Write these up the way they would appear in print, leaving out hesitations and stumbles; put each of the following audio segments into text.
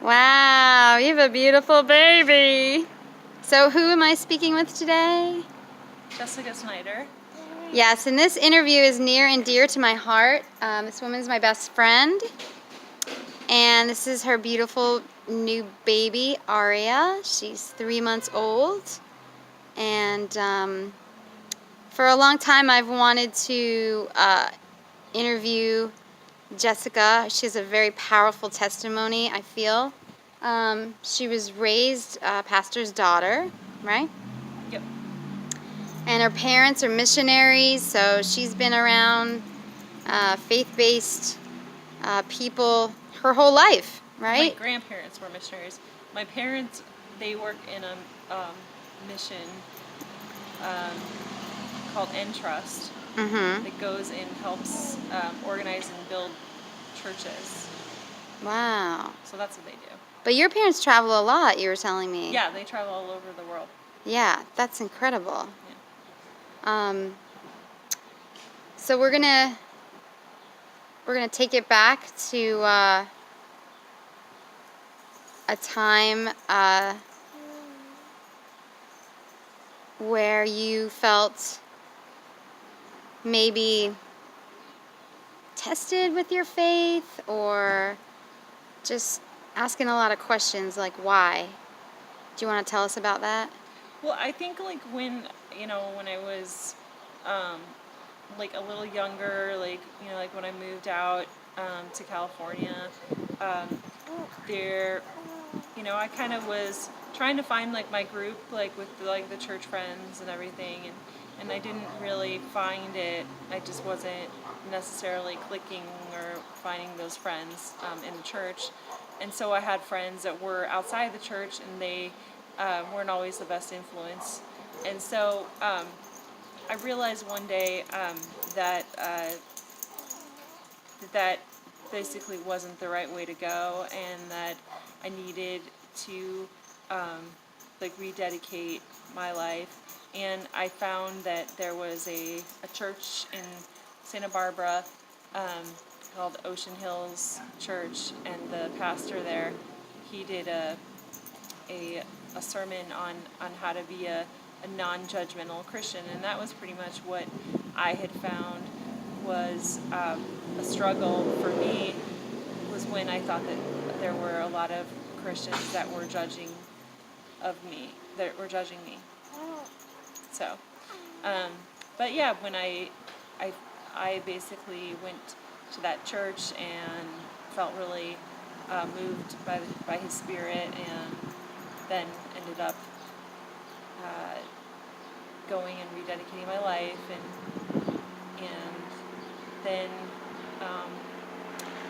Wow, you have a beautiful baby. So who am I speaking with today? Jessica Snyder. Yes, and this interview is near and dear to my heart. This woman's my best friend, and this is her beautiful new baby, Aria. She's 3 months old, and for a long time I've wanted to interview Jessica. She has a very powerful testimony, I feel. She was raised a pastor's daughter, right? Yep. And her parents are missionaries, so she's been around faith-based people her whole life, My right? grandparents were missionaries. My parents, they work in a mission um, called Entrust Mm-hmm. that goes and helps organize and build churches. Wow. So that's what they do. But your parents travel a lot, you were telling me. Yeah, they travel all over the world. Yeah, that's incredible. Yeah. So we're gonna take it back to a time where you felt maybe tested with your faith, or just asking a lot of questions like why. Do you want to tell us about that? Well, I think like when I was like a little younger, like when I moved out to California, um, there, I kind of was trying to find like my group, like with the church friends and everything, and I didn't really find it. I just wasn't necessarily clicking or finding those friends in the church, and so I had friends that were outside the church, and they weren't always the best influence, and so I realized one day that that basically wasn't the right way to go, and that I needed to like rededicate my life. And I found that there was a church in Santa Barbara um, called Ocean Hills Church, and the pastor there, he did a, a sermon on how to be a non-judgmental Christian, and that was pretty much what I had found was a struggle for me, was when I thought that there were a lot of Christians that were judging me. So, but yeah, when I basically went to that church and felt really moved by his spirit, and then ended up uh, going and rededicating my life, and then um,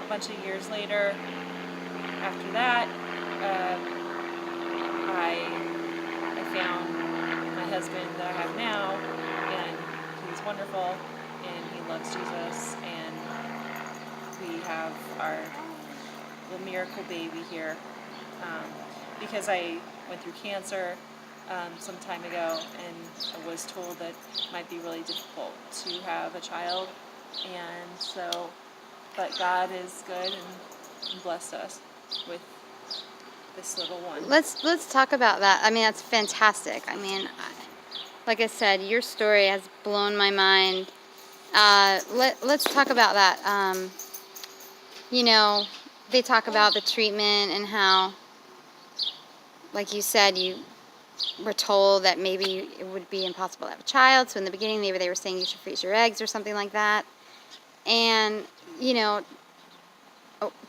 a bunch of years later, after that, I found my husband that I have now, and he's wonderful, and he loves Jesus, and we have our little miracle baby here. Um, because I went through cancer some time ago, and I was told that it might be really difficult to have a child, and so, but God is good and blessed us with this little one. Let's talk about that. I mean, that's fantastic. I mean, like I said, your story has blown my mind. Let's talk about that. They talk about the treatment and how, like you said, you were told that maybe it would be impossible to have a child. So in the beginning, maybe they were saying you should freeze your eggs or something like that. And,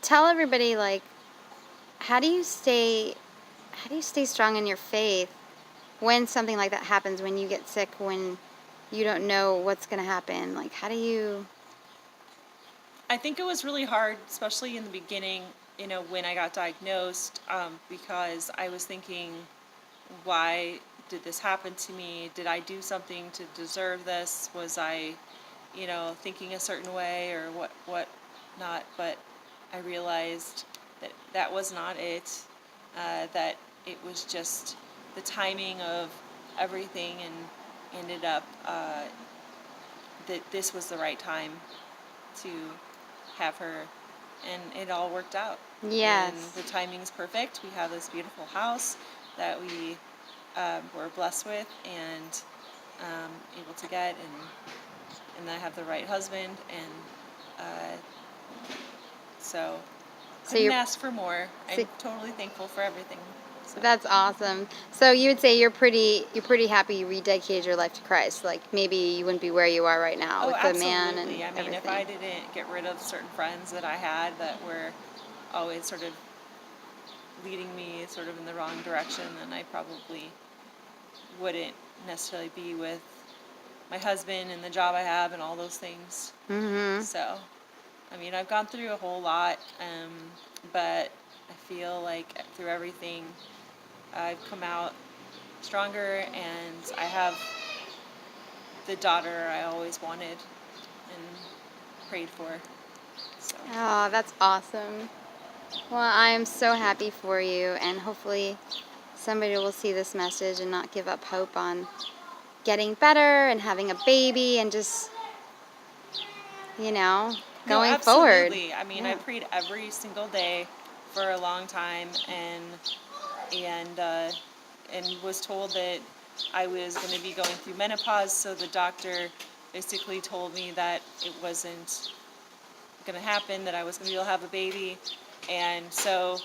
tell everybody, like, how do you stay strong in your faith when something like that happens, when you get sick, when you don't know what's going to happen? Like, how do you... I think it was really hard, especially in the beginning, when I got diagnosed, because I was thinking, why did this happen to me? Did I do something to deserve this? Was I, thinking a certain way, or what not? But I realized that that was not it, that it was just the timing of everything, and ended up that this was the right time to have her and it all worked out. Yes. And the timing's perfect. We have this beautiful house that we were blessed with and able to get, and I have the right husband, and so So couldn't you're ask for more. so, I'm totally thankful for everything. So. that's awesome. So you would say you're pretty happy you rededicated your life to Christ. Like maybe you wouldn't be where you are right now Oh, with the man and absolutely. I mean, if everything. I didn't get rid of certain friends that I had that were always sort of leading me sort of in the wrong direction, then I probably wouldn't necessarily be with my husband and the job I have and all those things. Mhm. So, I mean, I've gone through a whole lot, but I feel like through everything, I've come out stronger, and I have the daughter I always wanted and prayed for. So. Oh, that's awesome. Well, I am so happy for you, and hopefully somebody will see this message and not give up hope on getting better and having a baby and just, you know, No, going forward. absolutely. I mean, I Yeah. prayed every single day for a long time, and and was told that I was going to be going through menopause. So the doctor basically told me that it wasn't going to happen, that I was going to be able to have a baby, and so